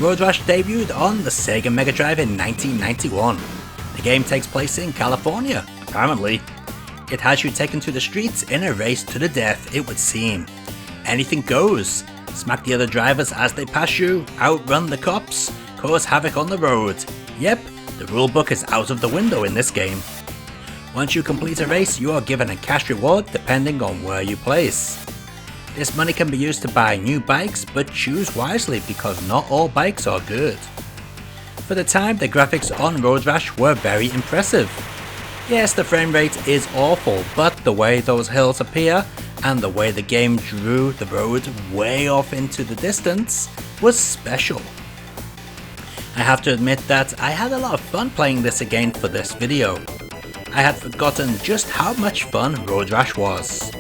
Road Rash debuted on the Sega Mega Drive in 1991. The game takes place in California, apparently. It has you taken to the streets in a race to the death, it would seem. Anything goes. Smack the other drivers as they pass you, outrun the cops, cause havoc on the road. Yep, the rulebook is out of the window in this game. Once you complete a race, you are given a cash reward depending on where you place. This money can be used to buy new bikes, but choose wisely because not all bikes are good. For the time, the graphics on Road Rash were very impressive. Yes, the frame rate is awful, but the way those hills appear and the way the game drew the road way off into the distance was special. I have to admit that I had a lot of fun playing this again for this video. I had forgotten just how much fun Road Rash was.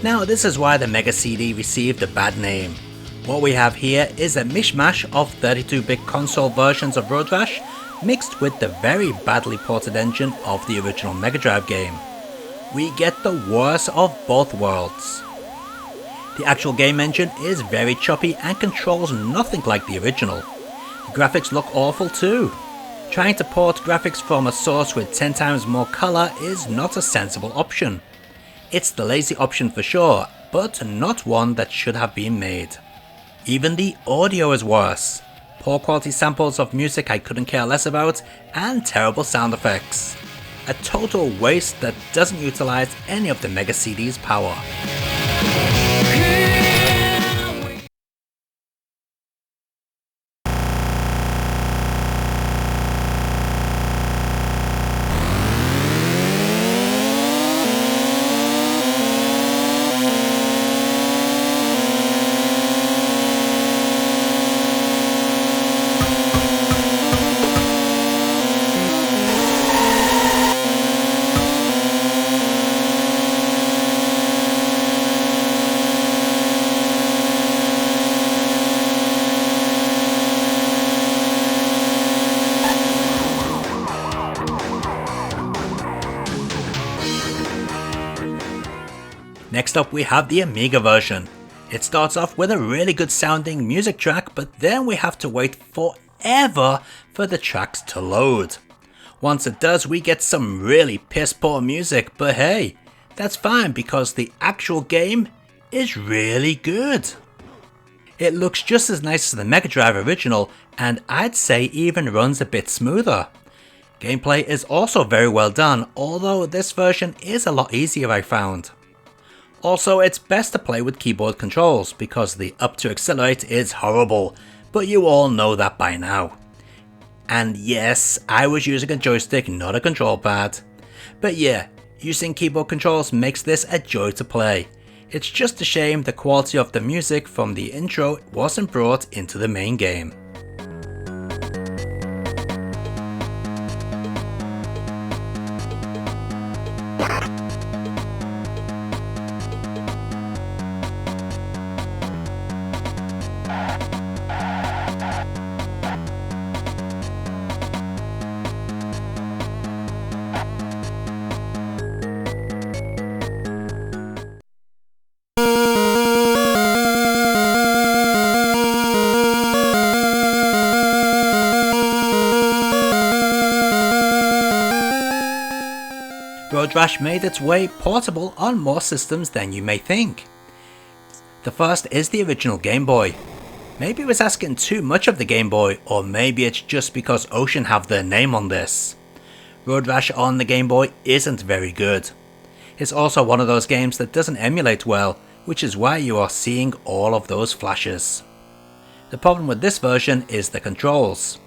Now this is why the Mega CD received a bad name. What we have here is a mishmash of 32-bit console versions of Road Rash mixed with the very badly ported engine of the original Mega Drive game. We get the worst of both worlds. The actual game engine is very choppy and controls nothing like the original. The graphics look awful too. Trying to port graphics from a source with 10 times more colour is not a sensible option. It's the lazy option for sure, but not one that should have been made. Even the audio is worse. Poor quality samples of music I couldn't care less about, and terrible sound effects. A total waste that doesn't utilise any of the Mega CD's power. Next up we have the Amiga version. It starts off with a really good sounding music track, but then we have to wait forever for the tracks to load. Once it does, we get some really piss poor music, but hey, that's fine because the actual game is really good. It looks just as nice as the Mega Drive original, and I'd say even runs a bit smoother. Gameplay is also very well done, although this version is a lot easier I found. Also, it's best to play with keyboard controls because the up to accelerate is horrible, but you all know that by now. And yes, I was using a joystick, not a control pad. But yeah, using keyboard controls makes this a joy to play. It's just a shame the quality of the music from the intro wasn't brought into the main game. Road Rash made its way portable on more systems than you may think. The first is the original Game Boy. Maybe it was asking too much of the Game Boy, or maybe it's just because Ocean have their name on this. Road Rash on the Game Boy isn't very good. It's also one of those games that doesn't emulate well, which is why you are seeing all of those flashes. The problem with this version is the controls.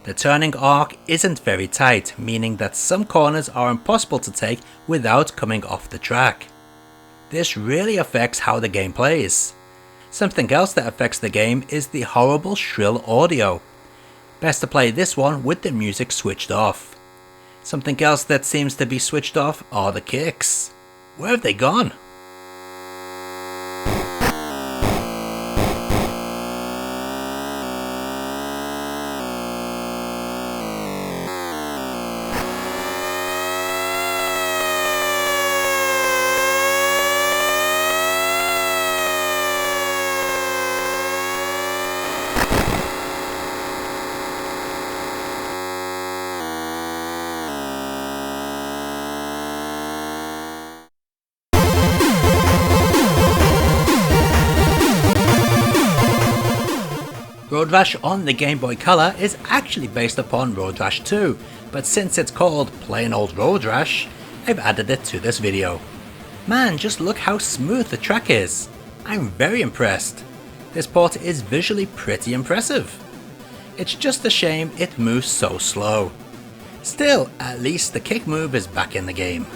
The turning arc isn't very tight, meaning that some corners are impossible to take without coming off the track. This really affects how the game plays. Something else that affects the game is the horrible shrill audio. Best to play this one with the music switched off. Something else that seems to be switched off are the kicks. Where have they gone? Road Rash on the Game Boy Color is actually based upon Road Rash 2, but since it's called plain old Road Rash, I've added it to this video. Man, just look how smooth the track is. I'm very impressed. This port is visually pretty impressive. It's just a shame it moves so slow. Still, at least the kick move is back in the game.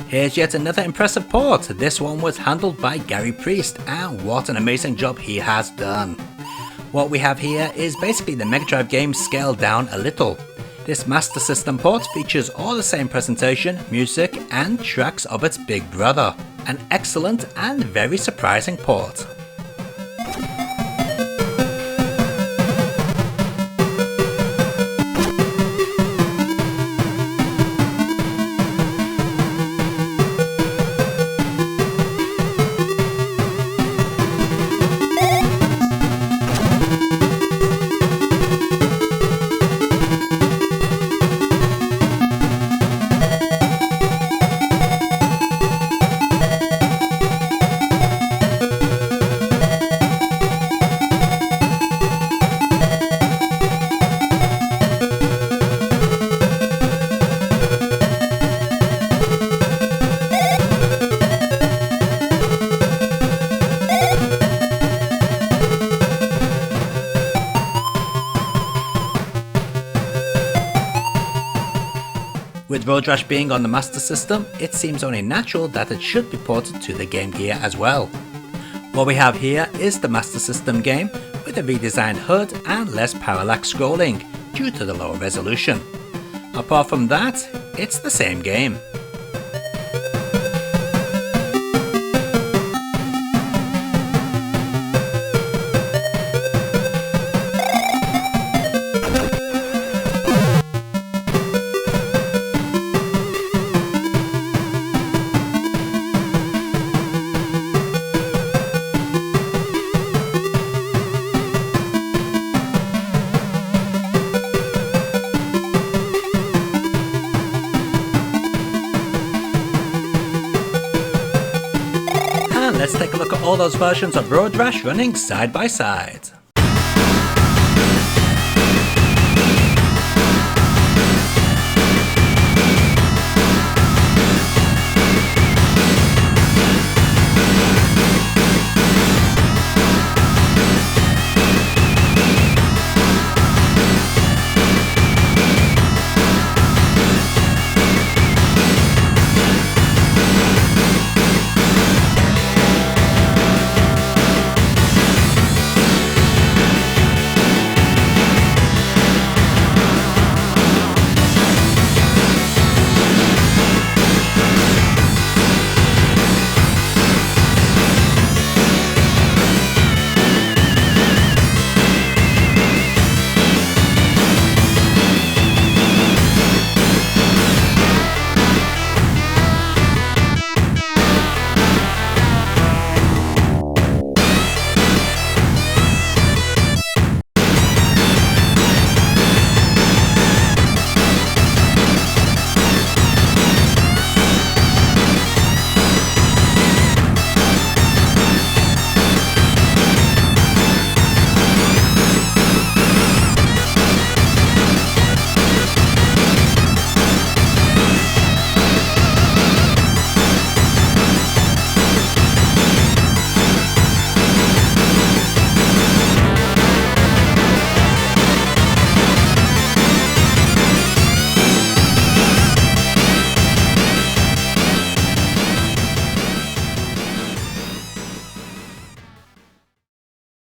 Here's yet another impressive port. This one was handled by Gary Priest, and what an amazing job he has done. What we have here is basically the Mega Drive game scaled down a little. This Master System port features all the same presentation, music and tracks of its big brother. An excellent and very surprising port. With Road Rash being on the Master System, it seems only natural that it should be ported to the Game Gear as well. What we have here is the Master System game with a redesigned HUD and less parallax scrolling due to the lower resolution. Apart from that, it's the same game. Let's take a look at all those versions of Road Rash running side by side.